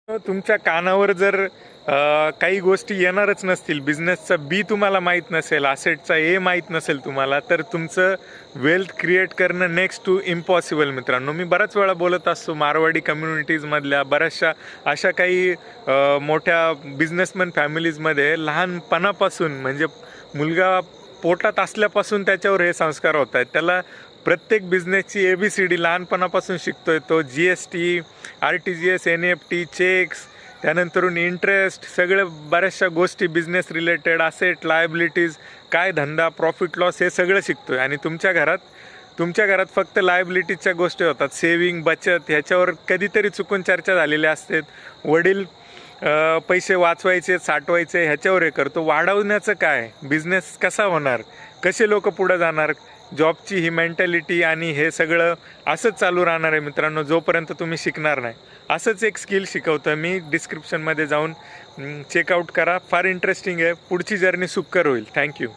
तुमच्या कानावर जर काही गोष्टी येणारच नसतील, बिझनेसचा बी तुम्हाला माहीत नसेल, असेटचा ए माहीत नसेल तुम्हाला, तर तुमचं वेल्थ क्रिएट करणं नेक्स्ट टू इम्पॉसिबल. मित्रांनो, मी बऱ्याच वेळा बोलत असतो मारवाडी कम्युनिटीजमधल्या बऱ्याचशा अशा काही मोठ्या बिझनेसमॅन फॅमिलीजमध्ये लहानपणापासून म्हणजे मुलगा पोटात असल्यापासून त्याच्यावर हे संस्कार होत आहेत. त्याला प्रत्येक बिझनेसची ABCD लहानपणापासून शिकतोय तो. GST, RTGS, NEFT, चेक्स, त्यानंतरून इंटरेस्ट, सगळं बऱ्याचशा गोष्टी बिझनेस रिलेटेड, असेट, लायबिलिटीज, काय धंदा, प्रॉफिट लॉस, हे सगळं शिकतोय. आणि तुमच्या घरात फक्त लायबिलिटीजच्या गोष्टी होतात. सेविंग, बचत ह्याच्यावर कधीतरी चुकून चर्चा झालेली असते. वडील पैसे वाचवायचे, साठवायचे ह्याच्यावर हे करतो. वाढवण्याचं काय, बिझनेस कसा होणार, कसे लोक पुढे जाणार, जॉबची ही मेंटॅलिटी आणि हे सगळं असंच चालू राहणार आहे मित्रांनो, जोपर्यंत तुम्ही शिकणार नाही. असंच एक स्किल शिकवतं मी, डिस्क्रिप्शनमध्ये जाऊन चेकआउट करा. फार इंटरेस्टिंग आहे. पुढची जर्नी सुकर होईल. थँक्यू.